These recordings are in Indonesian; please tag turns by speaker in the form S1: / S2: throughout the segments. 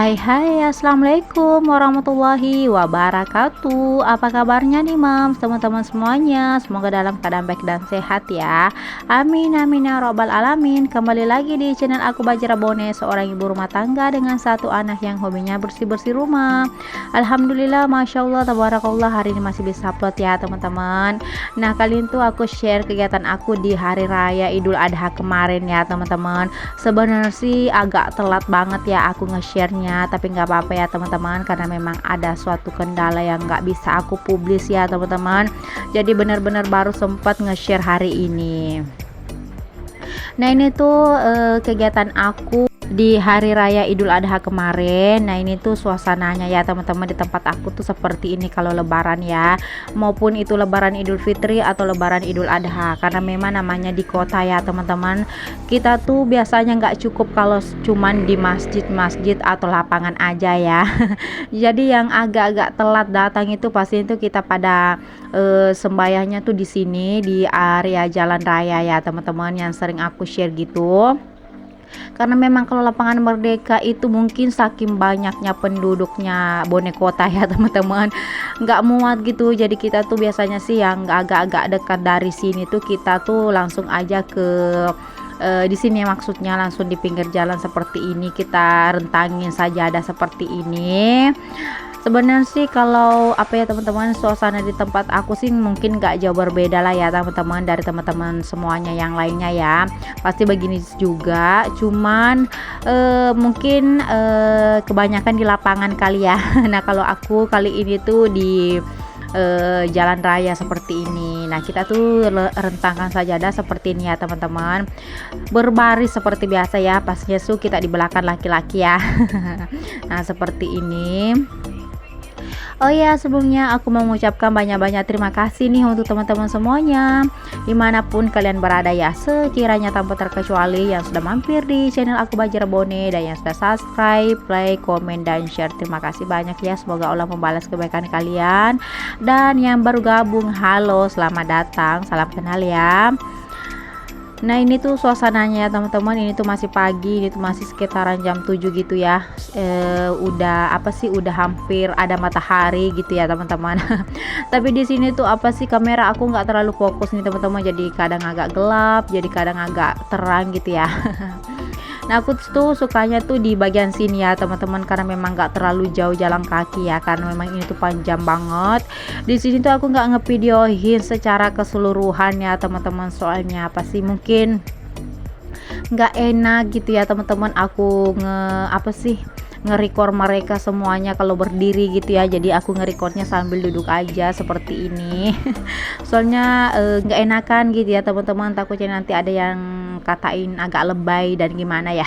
S1: Hai hai, assalamualaikum warahmatullahi wabarakatuh. Apa kabarnya nih mams, teman-teman semuanya? Semoga dalam keadaan baik dan sehat ya. Amin amin ya robbal alamin. Kembali lagi di channel aku Bajra Bone, seorang ibu rumah tangga dengan satu anak yang hobinya bersih-bersih rumah. Alhamdulillah, masya Allah, tabarakallah, hari ini masih bisa upload ya teman-teman. Nah, kali itu aku share kegiatan aku di hari raya Idul Adha kemarin ya teman-teman. Sebenarnya sih agak telat banget ya aku nge-share-nya, tapi nggak apa-apa ya teman-teman, karena memang ada suatu kendala yang nggak bisa aku publis ya teman-teman. Jadi benar-benar baru sempat nge-share hari ini. Nah, ini tuh kegiatan aku di hari raya Idul Adha kemarin. Nah, ini tuh suasananya ya teman-teman, di tempat aku tuh seperti ini kalau lebaran ya, maupun itu lebaran Idul Fitri atau lebaran Idul Adha, karena memang namanya di kota ya teman-teman. Kita tuh biasanya nggak cukup kalau cuman di masjid-masjid atau lapangan aja ya. Jadi yang agak-agak telat datang itu pasti itu kita pada sembayahnya tuh di sini di area jalan raya ya teman-teman, yang sering aku share gitu. Karena memang kalau lapangan Merdeka itu mungkin saking banyaknya penduduknya Bonek Kota ya teman-teman, nggak muat gitu. Jadi kita tuh biasanya sih yang agak-agak dekat dari sini tuh kita tuh langsung aja ke di sini, maksudnya langsung di pinggir jalan seperti ini, kita rentangin saja ada seperti ini. Sebenarnya sih kalau apa ya teman-teman, suasana di tempat aku sih mungkin gak jauh berbeda lah ya teman-teman dari teman-teman semuanya yang lainnya ya, pasti begini juga, cuman mungkin kebanyakan di lapangan kali ya. Nah, kalau aku kali ini tuh di jalan raya seperti ini. Nah, kita tuh rentangkan sajadah seperti ini ya teman-teman, berbaris seperti biasa ya, pastinya tuh kita di belakang laki-laki ya. Nah, seperti ini. Oh ya, sebelumnya aku mau mengucapkan banyak-banyak terima kasih nih untuk teman-teman semuanya dimanapun kalian berada ya, sekiranya tanpa terkecuali yang sudah mampir di channel aku Bajra Bone dan yang sudah subscribe, like, komen, dan share. Terima kasih banyak ya, semoga Allah membalas kebaikan kalian. Dan yang baru gabung, halo, selamat datang, salam kenal ya. Nah, ini tuh suasananya ya teman-teman, ini tuh masih pagi, ini tuh masih sekitaran jam 7 gitu ya. Udah apa sih, udah hampir ada matahari gitu ya teman-teman. Tapi di sini tuh apa sih, kamera aku nggak terlalu fokus nih teman-teman, jadi kadang agak gelap, jadi kadang agak terang gitu ya. Nah, aku tuh sukanya tuh di bagian sini ya teman-teman, karena memang nggak terlalu jauh jalan kaki ya, karena memang ini tuh panjang banget. Di sini tuh aku nggak ngevideoin secara keseluruhan ya teman-teman, soalnya apa sih, mungkin nggak enak gitu ya teman-teman, aku nge-record mereka semuanya kalau berdiri gitu ya, jadi aku nge-recordnya sambil duduk aja seperti ini. Soalnya nggak enakan gitu ya teman-teman, takutnya nanti ada yang katain agak lebay dan gimana ya.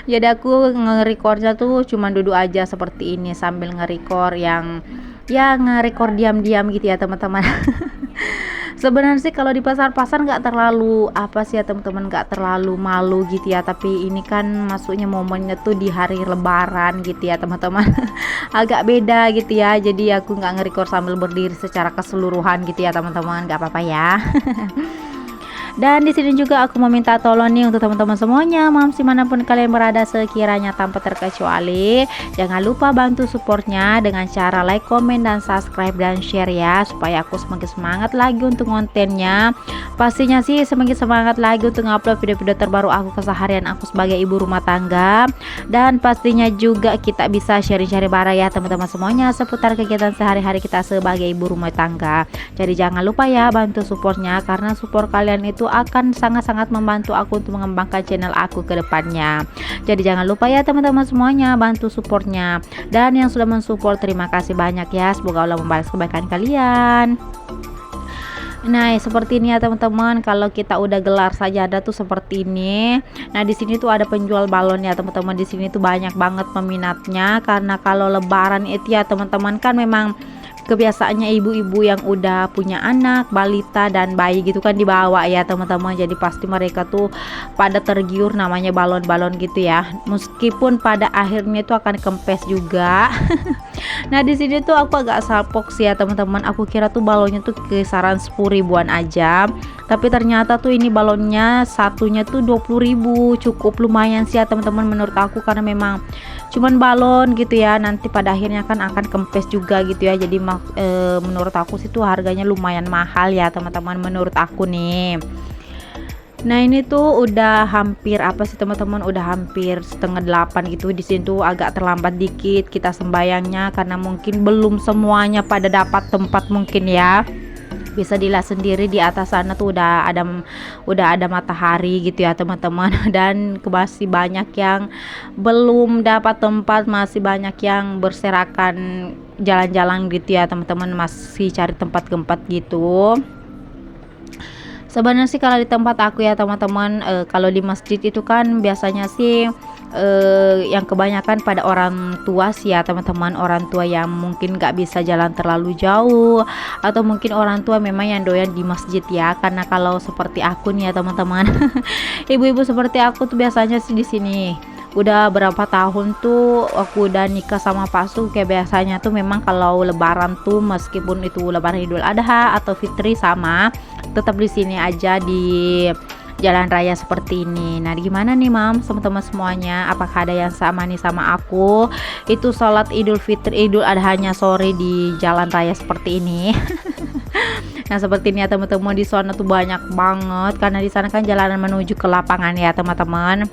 S1: Jadi aku nge-recordnya tuh cuman duduk aja seperti ini sambil nge-record yang ya nge-record diam-diam gitu ya teman-teman. Sebenarnya sih kalau di pasar-pasar nggak terlalu apa sih ya teman-teman, nggak terlalu malu gitu ya, tapi ini kan masuknya momennya tuh di hari lebaran gitu ya teman-teman. Agak beda gitu ya, jadi aku nggak nge-record sambil berdiri secara keseluruhan gitu ya teman-teman, nggak apa-apa ya. Dan di sini juga aku meminta tolong nih untuk teman-teman semuanya, mams dimanapun kalian berada, sekiranya tanpa terkecuali jangan lupa bantu supportnya dengan cara like, komen, dan subscribe dan share ya, supaya aku semakin semangat lagi untuk kontennya. Pastinya sih semakin semangat lagi untuk ngupload video-video terbaru aku, keseharian aku sebagai ibu rumah tangga. Dan pastinya juga kita bisa sharing-sharing bareng ya teman-teman semuanya seputar kegiatan sehari-hari kita sebagai ibu rumah tangga. Jadi jangan lupa ya bantu supportnya, karena support kalian itu akan sangat-sangat membantu aku untuk mengembangkan channel aku ke depannya. Jadi jangan lupa ya teman-teman semuanya bantu supportnya. Dan yang sudah mensupport, terima kasih banyak ya, semoga Allah membalas kebaikan kalian. Nah, seperti ini ya teman-teman, kalau kita udah gelar sajadah tuh seperti ini. Nah, di sini tuh ada penjual balon ya teman-teman, di sini tuh banyak banget peminatnya, karena kalau lebaran itu ya teman-teman kan memang kebiasaannya ibu-ibu yang udah punya anak, balita, dan bayi gitu kan dibawa ya teman-teman. Jadi pasti mereka tuh pada tergiur namanya balon-balon gitu ya, meskipun pada akhirnya itu akan kempes juga. Nah di sini tuh aku agak salpok sih ya teman-teman, aku kira tuh balonnya tuh kisaran 10 ribuan aja, tapi ternyata tuh ini balonnya satunya tuh 20 ribu, cukup lumayan sih ya teman-teman menurut aku, karena memang cuman balon gitu ya, nanti pada akhirnya kan akan kempes juga gitu ya, jadi menurut aku sih tuh harganya lumayan mahal ya teman-teman menurut aku nih. Nah ini tuh udah hampir apa sih teman-teman, udah hampir setengah 8 gitu. Di sini tuh agak terlambat dikit kita sembayangnya karena mungkin belum semuanya pada dapat tempat mungkin ya. Bisa dilihat sendiri di atas sana tuh udah ada matahari gitu ya teman-teman. Dan masih banyak yang belum dapat tempat, masih banyak yang berserakan jalan-jalan gitu ya teman-teman, masih cari tempat-tempat gitu. Sebenarnya sih kalau di tempat aku ya teman-teman, kalau di masjid itu kan biasanya sih yang kebanyakan pada orang tua sih ya teman-teman, orang tua yang mungkin gak bisa jalan terlalu jauh, atau mungkin orang tua memang yang doyan di masjid ya. Karena kalau seperti aku nih ya teman-teman, ibu-ibu seperti aku tuh biasanya sih di sini udah berapa tahun tuh aku udah nikah sama Pak Su, kayak biasanya tuh memang kalau lebaran tuh meskipun itu lebaran Idul Adha atau Fitri sama tetap di sini aja di jalan raya seperti ini. Nah gimana nih mam teman-teman semuanya, apakah ada yang sama nih sama aku, itu sholat Idul Fitri Idul Adhanya sore di jalan raya seperti ini? Nah seperti ini ya teman-teman, di sana tuh banyak banget karena di sana kan jalanan menuju ke lapangan ya teman-teman,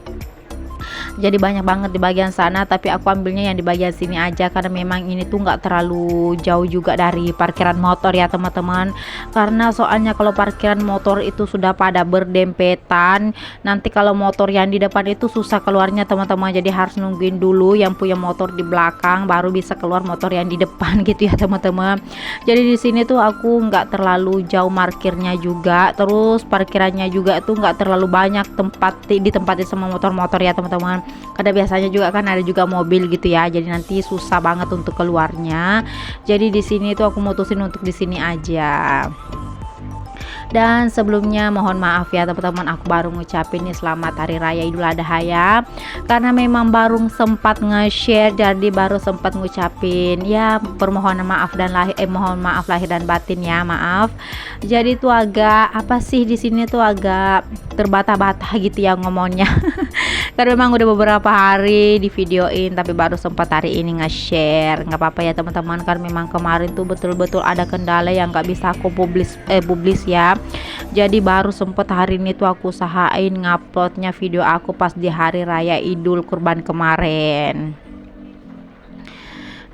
S1: jadi banyak banget di bagian sana, tapi aku ambilnya yang di bagian sini aja karena memang ini tuh nggak terlalu jauh juga dari parkiran motor ya teman-teman. Karena soalnya kalau parkiran motor itu sudah pada berdempetan, nanti kalau motor yang di depan itu susah keluarnya teman-teman, jadi harus nungguin dulu yang punya motor di belakang baru bisa keluar motor yang di depan gitu ya teman-teman. Jadi di sini tuh aku nggak terlalu jauh parkirnya juga, terus parkirannya juga tuh nggak terlalu banyak ditempatin sama motor-motor ya teman-teman, karena biasanya juga kan ada juga mobil gitu ya, jadi nanti susah banget untuk keluarnya. Jadi di sini tuh aku mutusin untuk di sini aja. Dan sebelumnya mohon maaf ya teman-teman, aku baru ngucapin nih selamat hari raya Idul Adha ya, karena memang baru sempat nge-share, jadi baru sempat ngucapin ya permohonan maaf dan mohon maaf lahir dan batin ya, maaf. Jadi itu agak apa sih di sini tuh agak terbata-bata gitu ya ngomongnya. Karena memang udah beberapa hari di videoin tapi baru sempat hari ini nge-share. Nggak apa-apa ya teman-teman, kan memang kemarin tuh betul-betul ada kendala yang nggak bisa aku publis ya. Jadi baru sempet hari ini tuh aku usahain nguploadnya video aku pas di hari raya Idul Kurban kemarin.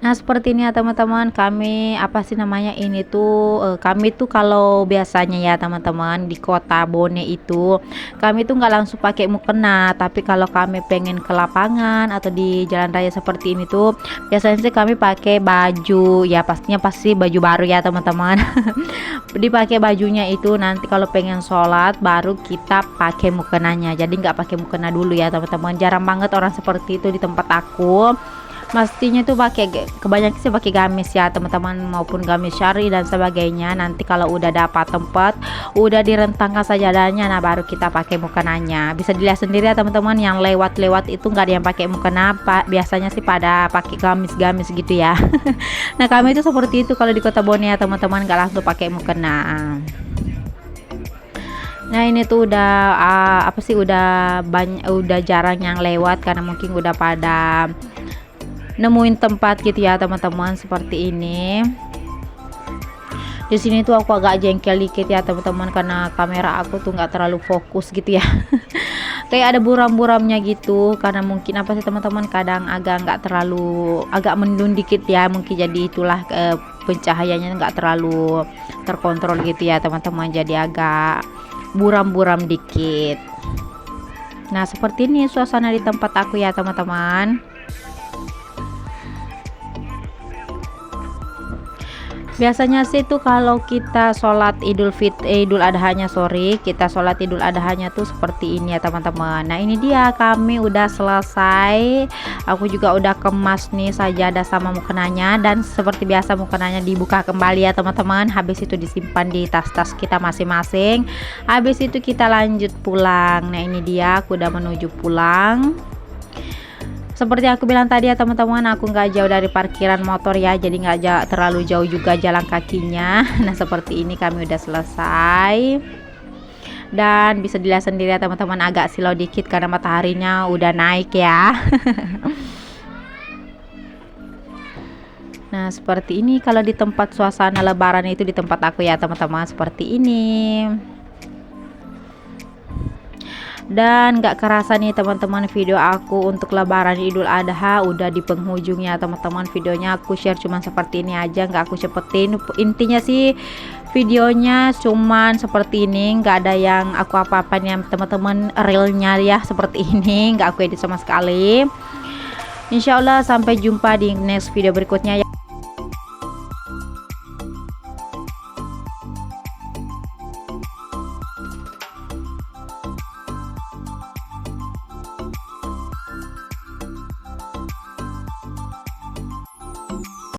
S1: Nah seperti ini ya teman-teman, kami apa sih namanya ini tuh kami tuh kalau biasanya ya teman-teman di kota Bone itu kami tuh nggak langsung pakai mukena, tapi kalau kami pengen ke lapangan atau di jalan raya seperti ini tuh biasanya sih kami pakai baju ya, pastinya pasti baju baru ya teman-teman. Dipakai bajunya itu nanti kalau pengen sholat baru kita pakai mukenanya, jadi nggak pakai mukena dulu ya teman-teman. Jarang banget orang seperti itu di tempat aku. Mestinya tuh pakai kebanyakan sih pakai gamis ya teman-teman, maupun gamis syari dan sebagainya. Nanti kalau udah dapat tempat udah direntangkan sajadahnya, nah baru kita pakai mukenanya. Bisa dilihat sendiri ya teman-teman, yang lewat-lewat itu nggak ada yang pakai mukena, biasanya sih pada pakai gamis-gamis gitu ya. Nah kami itu seperti itu kalau di kota Bone ya teman-teman, nggak langsung pakai mukena. Nah ini tuh udah apa sih udah jarang yang lewat karena mungkin udah pada nemuin tempat gitu ya teman-teman seperti ini. Di sini tuh aku agak jengkel dikit ya teman-teman karena kamera aku tuh nggak terlalu fokus gitu ya. Kayak ada buram-buramnya gitu karena mungkin apa sih teman-teman, kadang agak mendung dikit ya, mungkin jadi itulah pencahayaannya nggak terlalu terkontrol gitu ya teman-teman, jadi agak buram-buram dikit. Nah seperti ini suasana di tempat aku ya teman-teman. Biasanya sih tuh kalau kita sholat Idul Adhanya sore, kita sholat Idul Adhanya tuh seperti ini ya teman-teman. Nah ini dia kami udah selesai, aku juga udah kemas nih sajadah sama mukenanya, dan seperti biasa mukenanya dibuka kembali ya teman-teman. Habis itu disimpan di tas-tas kita masing-masing. Habis itu kita lanjut pulang. Nah ini dia aku udah menuju pulang. Seperti aku bilang tadi ya teman-teman, aku nggak jauh dari parkiran motor ya, jadi nggak terlalu jauh juga jalan kakinya. Nah seperti ini kami udah selesai, dan bisa dilihat sendiri ya teman-teman, agak silau dikit karena mataharinya udah naik ya. Nah seperti ini kalau di tempat suasana lebaran itu, di tempat aku ya teman-teman, seperti ini. Dan gak kerasa nih teman-teman, video aku untuk lebaran Idul Adha udah di penghujungnya teman-teman. Videonya aku share cuman seperti ini aja, nggak aku cepetin. Intinya sih videonya cuman seperti ini, nggak ada yang aku apa-apain ya teman-teman, realnya ya seperti ini, nggak aku edit sama sekali. Insya Allah sampai jumpa di next video berikutnya ya.